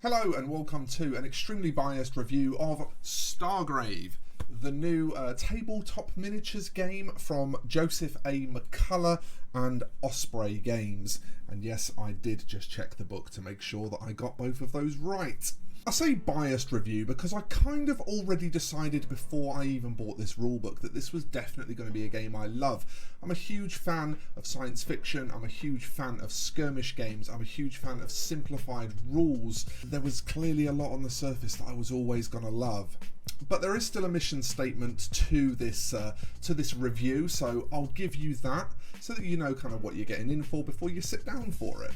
Hello and welcome to an extremely biased review of Stargrave, the new tabletop miniatures game from Joseph A. McCullough and Osprey Games. And yes, I did just check the book to make sure that I got both of those right. I say biased review because I kind of already decided before I even bought this rulebook that this was definitely going to be a game I love. I'm a huge fan of science fiction, I'm a huge fan of skirmish games, I'm a huge fan of simplified rules. There was clearly a lot on the surface that I was always going to love. But there is still a mission statement to this review, so I'll give you that so that you know kind of what you're getting in for before you sit down for it.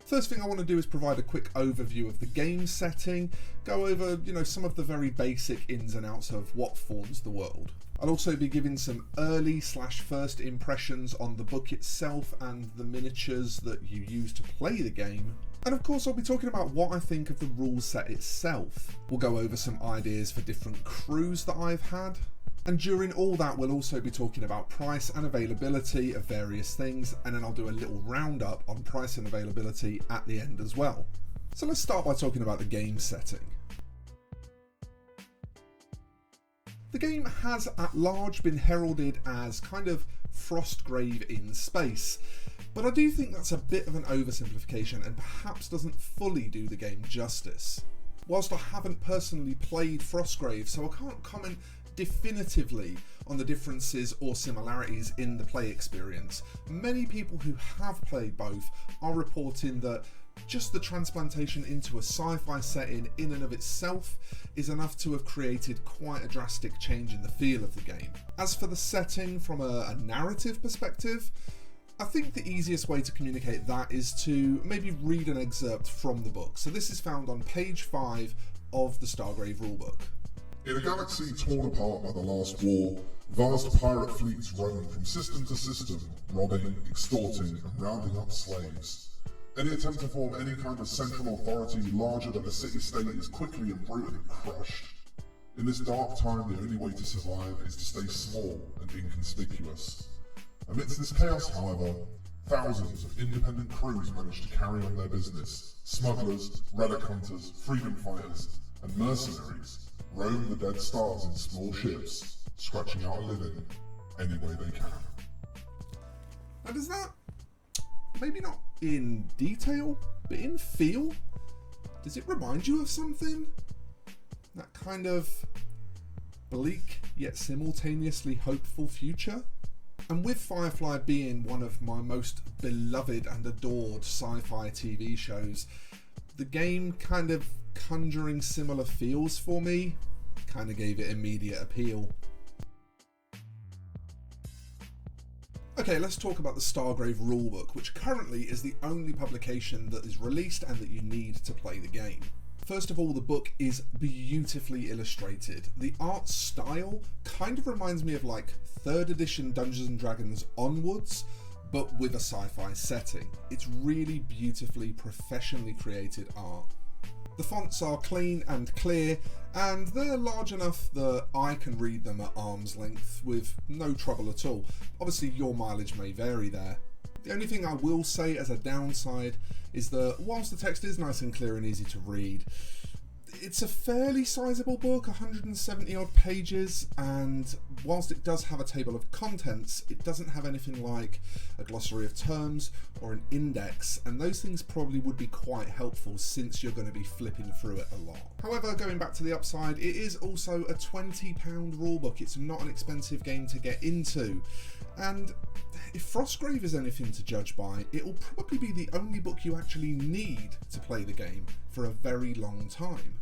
First thing I want to do is provide a quick overview of the game setting, go over, some of the very basic ins and outs of what forms the world. I'll also be giving some early/first impressions on the book itself and the miniatures that you use to play the game. And of course I'll be talking about what I think of the rule set itself. We'll go over some ideas for different crews that I've had. And during all that, we'll also be talking about price and availability of various things, and then I'll do a little roundup on price and availability at the end as well. So let's start by talking about the game setting. The game has at large been heralded as kind of Frostgrave in space, but I do think that's a bit of an oversimplification and perhaps doesn't fully do the game justice. Whilst I haven't personally played Frostgrave, so I can't comment definitively on the differences or similarities in the play experience, many people who have played both are reporting that just the transplantation into a sci-fi setting in and of itself is enough to have created quite a drastic change in the feel of the game. As for the setting from a narrative perspective, I think the easiest way to communicate that is to maybe read an excerpt from the book. So this is found on page 5 of the Stargrave rulebook. In a galaxy torn apart by the last war, vast pirate fleets roam from system to system, robbing, extorting, and rounding up slaves. Any attempt to form any kind of central authority larger than a city-state is quickly and brutally crushed. In this dark time, the only way to survive is to stay small and inconspicuous. Amidst this chaos, however, thousands of independent crews manage to carry on their business. Smugglers, relic hunters, freedom fighters, and mercenaries roam the dead stars in small ships, scratching out a living any way they can. Now does that, maybe not in detail, but in feel, does it remind you of something? That kind of bleak yet simultaneously hopeful future? And with Firefly being one of my most beloved and adored sci-fi TV shows, the game kind of conjuring similar feels for me kind of gave it immediate appeal. Okay, let's talk about the Stargrave rulebook, which currently is the only publication that is released and that you need to play the game. First of all, the book is beautifully illustrated. The art style kind of reminds me of like 3rd edition Dungeons and Dragons onwards, but with a sci-fi setting. It's really beautifully, professionally created art. The fonts are clean and clear, and they're large enough that I can read them at arm's length with no trouble at all. Obviously your mileage may vary there. The only thing I will say as a downside is that whilst the text is nice and clear and easy to read, it's a fairly sizable book, 170 odd pages, and whilst it does have a table of contents, it doesn't have anything like a glossary of terms or an index, and those things probably would be quite helpful since you're going to be flipping through it a lot. However, going back to the upside, it is also a £20 rulebook. It's not an expensive game to get into, and if Frostgrave is anything to judge by, it will probably be the only book you actually need to play the game for a very long time.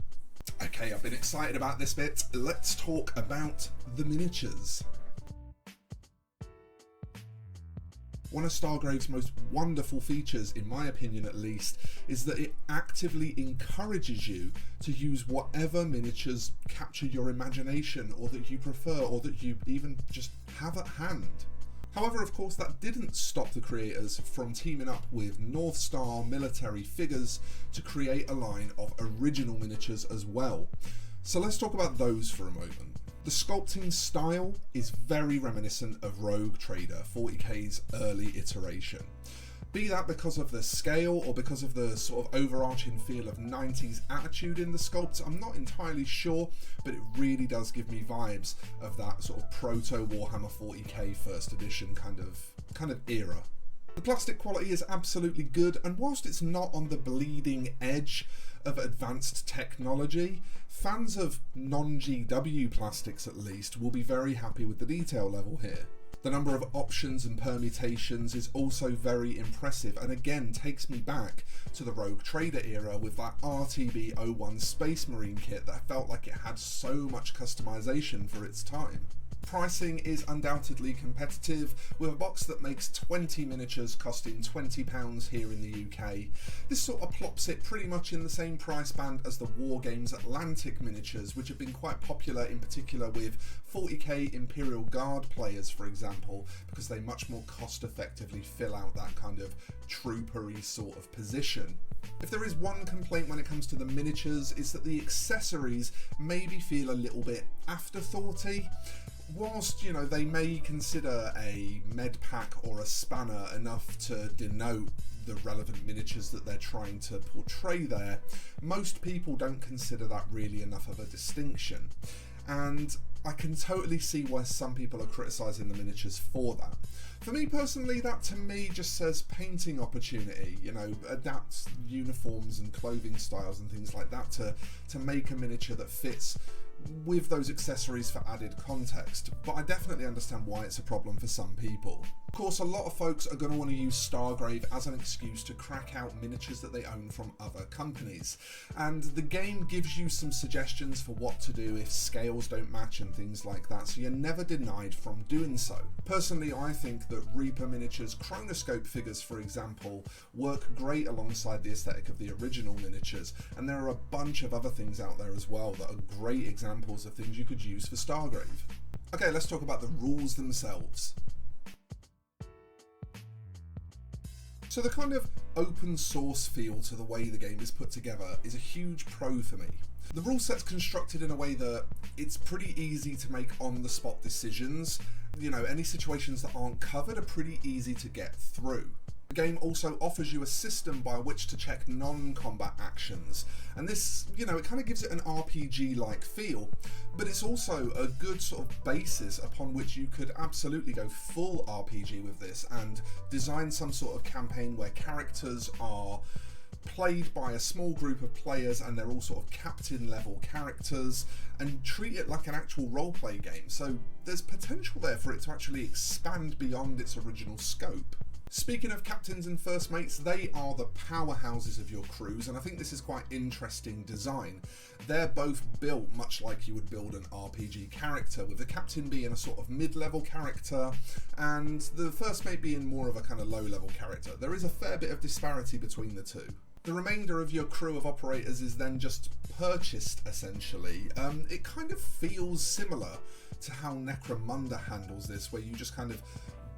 Okay, I've been excited about this bit. Let's talk about the miniatures. One of Stargrave's most wonderful features, in my opinion at least, is that it actively encourages you to use whatever miniatures capture your imagination or that you prefer or that you even just have at hand. However, of course, that didn't stop the creators from teaming up with North Star military figures to create a line of original miniatures as well. So let's talk about those for a moment. The sculpting style is very reminiscent of Rogue Trader, 40k's early iteration. Be that because of the scale or because of the sort of overarching feel of 90s attitude in the sculpts, I'm not entirely sure, but it really does give me vibes of that sort of proto Warhammer 40k first edition kind of era. The plastic quality is absolutely good, and whilst it's not on the bleeding edge of advanced technology, fans of non-GW plastics at least will be very happy with the detail level here. The number of options and permutations is also very impressive, and again takes me back to the Rogue Trader era with that RTB-01 Space Marine kit that felt like it had so much customization for its time. Pricing is undoubtedly competitive, with a box that makes 20 miniatures costing £20 here in the UK. This sort of plops it pretty much in the same price band as the Wargames Atlantic miniatures, which have been quite popular in particular with 40k Imperial Guard players, for example, because they much more cost effectively fill out that kind of troopery sort of position. If there is one complaint when it comes to the miniatures, it's that the accessories maybe feel a little bit afterthoughty. Whilst, you know, they may consider a med pack or a spanner enough to denote the relevant miniatures that they're trying to portray there, most people don't consider that really enough of a distinction. And I can totally see why some people are criticising the miniatures for that. For me personally, that to me just says painting opportunity, you know, adapt uniforms and clothing styles and things like that to make a miniature that fits with those accessories for added context, but I definitely understand why it's a problem for some people. Of course, a lot of folks are going to want to use Stargrave as an excuse to crack out miniatures that they own from other companies, and the game gives you some suggestions for what to do if scales don't match and things like that, so you're never denied from doing so. Personally, I think that Reaper miniatures, chronoscope figures for example, work great alongside the aesthetic of the original miniatures, and there are a bunch of other things out there as well that are great examples of things you could use for Stargrave. Okay, let's talk about the rules themselves. So the kind of open source feel to the way the game is put together is a huge pro for me. The rule set's constructed in a way that it's pretty easy to make on the spot decisions. You know, any situations that aren't covered are pretty easy to get through. The game also offers you a system by which to check non-combat actions, and this, you know, it kind of gives it an RPG-like feel, but it's also a good sort of basis upon which you could absolutely go full RPG with this and design some sort of campaign where characters are played by a small group of players and they're all sort of captain level characters, and treat it like an actual roleplay game. So there's potential there for it to actually expand beyond its original scope. Speaking of captains and first mates, they are the powerhouses of your crews, and I think this is quite interesting design. They're both built much like you would build an RPG character, with the captain being a sort of mid-level character and the first mate being more of a kind of low-level character. There is a fair bit of disparity between the two. The remainder of your crew of operators is then just purchased, essentially. It kind of feels similar to how Necromunda handles this, where you just kind of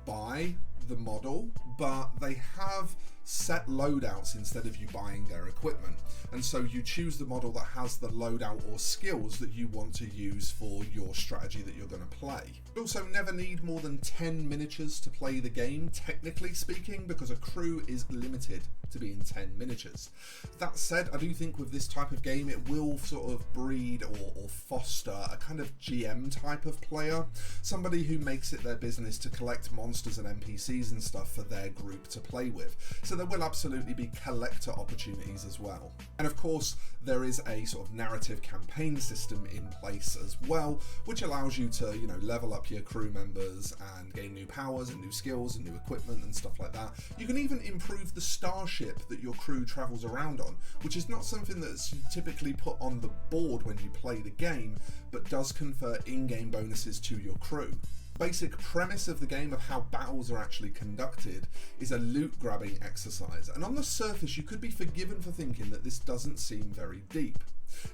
buy the model, but they have set loadouts instead of you buying their equipment, and so you choose the model that has the loadout or skills that you want to use for your strategy that you're going to play. You also never need more than 10 miniatures to play the game, technically speaking, because a crew is limited to being 10 miniatures. That said, I do think with this type of game it will sort of breed or foster a kind of GM type of player, somebody who makes it their business to collect monsters and NPCs and stuff for their group to play with. So there will absolutely be collector opportunities as well. And of course there is a sort of narrative campaign system in place as well, which allows you to, you know, level up your crew members and gain new powers and new skills and new equipment and stuff like that. You can even improve the starship that your crew travels around on, which is not something that's typically put on the board when you play the game, but does confer in-game bonuses to your crew. Basic premise of the game of how battles are actually conducted is a loot grabbing exercise, and on the surface you could be forgiven for thinking that this doesn't seem very deep.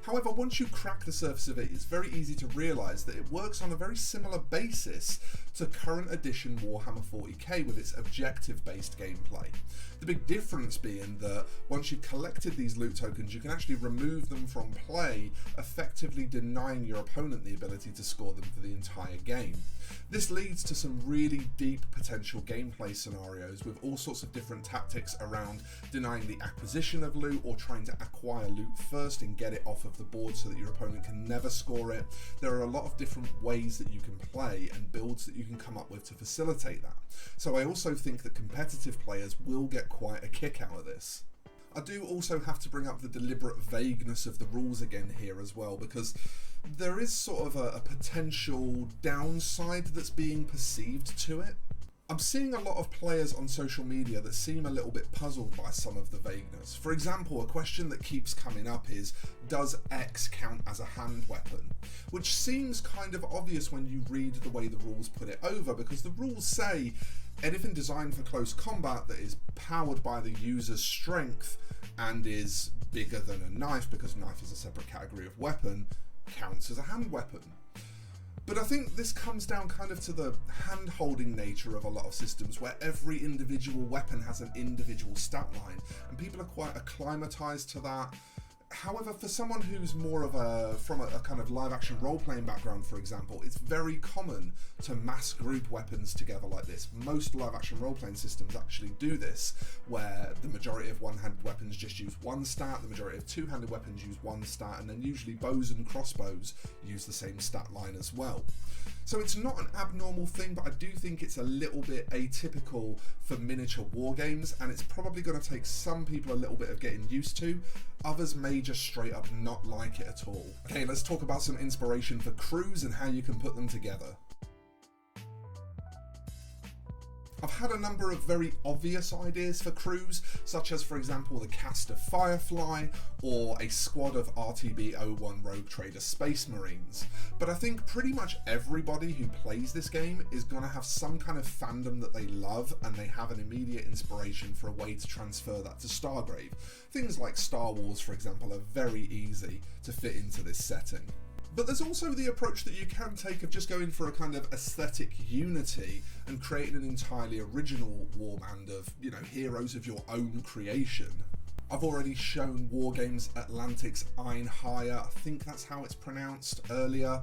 However, once you crack the surface of it, it's very easy to realise that it works on a very similar basis to current edition Warhammer 40k with its objective-based gameplay. The big difference being that once you've collected these loot tokens, you can actually remove them from play, effectively denying your opponent the ability to score them for the entire game. This leads to some really deep potential gameplay scenarios with all sorts of different tactics around denying the acquisition of loot or trying to acquire loot first and get it off of the board so that your opponent can never score it. There are a lot of different ways that you can play and builds that you can come up with to facilitate that. So I also think that competitive players will get quite a kick out of this. I do also have to bring up the deliberate vagueness of the rules again here as well, because there is sort of a potential downside that's being perceived to it. I'm seeing a lot of players on social media that seem a little bit puzzled by some of the vagueness. For example, a question that keeps coming up is, does X count as a hand weapon? Which seems kind of obvious when you read the way the rules put it over, because the rules say anything designed for close combat that is powered by the user's strength and is bigger than a knife, because knife is a separate category of weapon, counts as a hand weapon. But I think this comes down kind of to the hand-holding nature of a lot of systems where every individual weapon has an individual stat line, and people are quite acclimatized to that. However, for someone who's more of from a kind of live-action role-playing background, for example, it's very common to mass group weapons together like this. Most live-action role-playing systems actually do this, where the majority of one-handed weapons just use one stat, the majority of two-handed weapons use one stat, and then usually bows and crossbows use the same stat line as well. So it's not an abnormal thing, but I do think it's a little bit atypical for miniature war games, and it's probably going to take some people a little bit of getting used to. Others may just straight up not like it at all. Okay, let's talk about some inspiration for crews and how you can put them together. I've had a number of very obvious ideas for crews, such as, for example, the cast of Firefly or a squad of RTB-01 Rogue Trader Space Marines. But I think pretty much everybody who plays this game is going to have some kind of fandom that they love, and they have an immediate inspiration for a way to transfer that to Stargrave. Things like Star Wars, for example, are very easy to fit into this setting. But there's also the approach that you can take of just going for a kind of aesthetic unity and creating an entirely original warband of, heroes of your own creation. I've already shown Wargames Atlantic's Einhire, I think that's how it's pronounced, earlier,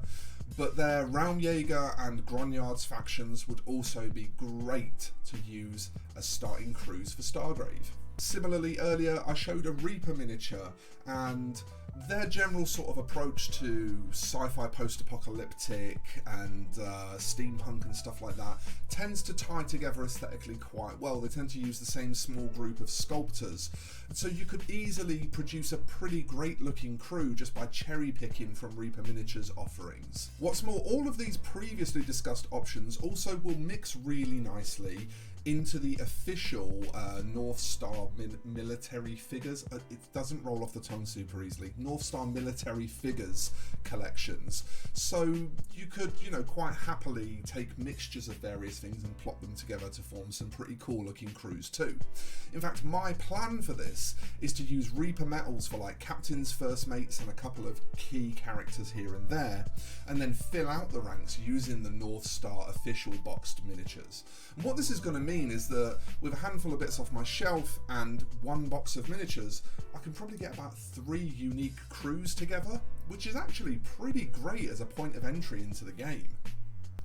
but their Raumjäger and Grognard's factions would also be great to use as starting crews for Stargrave. Similarly, earlier I showed a Reaper miniature, and their general sort of approach to sci-fi post-apocalyptic and steampunk and stuff like that tends to tie together aesthetically quite well. They tend to use the same small group of sculptors, so you could easily produce a pretty great looking crew just by cherry picking from Reaper Miniatures offerings. What's more, all of these previously discussed options also will mix really nicely into the official North Star military figures. It doesn't roll off the tongue super easily. North Star military figures collections. So you could, quite happily take mixtures of various things and plot them together to form some pretty cool looking crews too. In fact, my plan for this is to use Reaper metals for like captains, first mates, and a couple of key characters here and there, and then fill out the ranks using the North Star official boxed miniatures. And what this is going to mean is that with a handful of bits off my shelf and one box of miniatures, I can probably get about 3 unique crews together, which is actually pretty great as a point of entry into the game.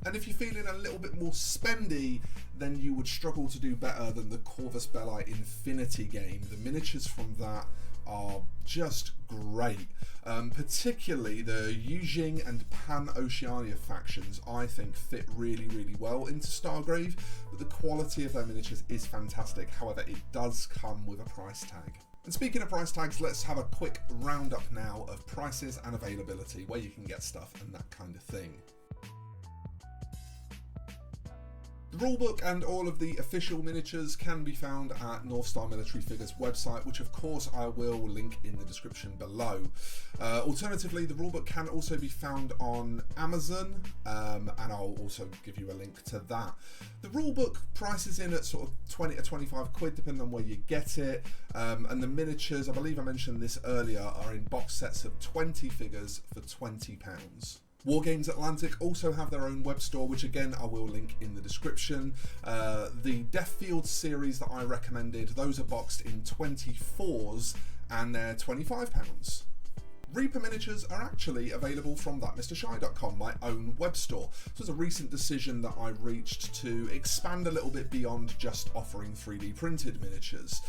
And if you're feeling a little bit more spendy, then you would struggle to do better than the Corvus Belli Infinity game. The miniatures from that are just great. Particularly the Yujing and Pan-Oceania factions, I think, fit really, really well into Stargrave, but the quality of their miniatures is fantastic. However, it does come with a price tag. And speaking of price tags, let's have a quick roundup now of prices and availability, where you can get stuff and that kind of thing. The rulebook and all of the official miniatures can be found at North Star Military Figures website, which of course I will link in the description below. Alternatively, the rulebook can also be found on Amazon, and I'll also give you a link to that. The rulebook prices in at sort of 20 to 25 quid depending on where you get it, and the miniatures, I believe I mentioned this earlier, are in box sets of 20 figures for £20. Wargames Atlantic also have their own web store, which again I will link in the description. The Deathfield series that I recommended, those are boxed in 24s and they're £25. Reaper miniatures are actually available from thatmrshy.com, my own web store. So it was a recent decision that I reached to expand a little bit beyond just offering 3D printed miniatures.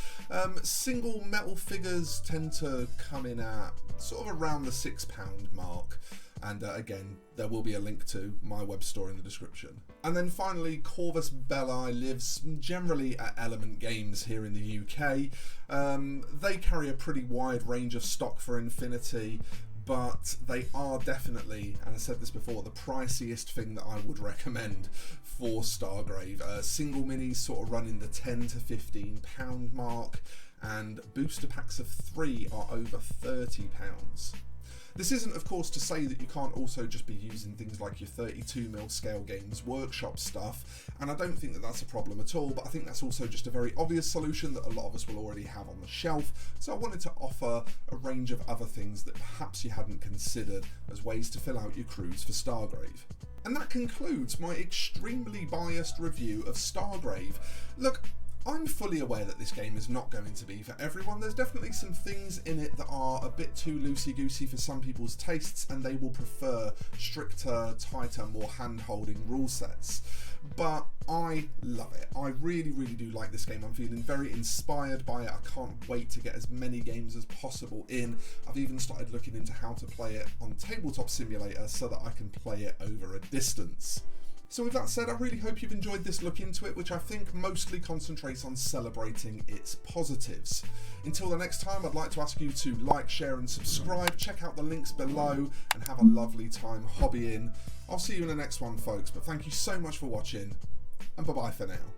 Single metal figures tend to come in at sort of around the £6 mark. And again, there will be a link to my web store in the description. And then finally, Corvus Belli lives generally at Element Games here in the UK. They carry a pretty wide range of stock for Infinity, but they are definitely, and I said this before, the priciest thing that I would recommend for Stargrave. Single minis sort of run in the £10 to £15 mark, and booster packs of 3 are over £30. This isn't, of course, to say that you can't also just be using things like your 32mm scale games workshop stuff, and I don't think that that's a problem at all, but I think that's also just a very obvious solution that a lot of us will already have on the shelf, so I wanted to offer a range of other things that perhaps you hadn't considered as ways to fill out your crews for Stargrave. And that concludes my extremely biased review of Stargrave. Look, I'm fully aware that this game is not going to be for everyone. There's definitely some things in it that are a bit too loosey-goosey for some people's tastes, and they will prefer stricter, tighter, more hand-holding rule sets. But I love it. I really, really do like this game. I'm feeling very inspired by it. I can't wait to get as many games as possible in. I've even started looking into how to play it on Tabletop Simulator so that I can play it over a distance. So with that said, I really hope you've enjoyed this look into it, which I think mostly concentrates on celebrating its positives. Until the next time, I'd like to ask you to like, share and subscribe, check out the links below, and have a lovely time hobbying. I'll see you in the next one, folks, but thank you so much for watching, and bye-bye for now.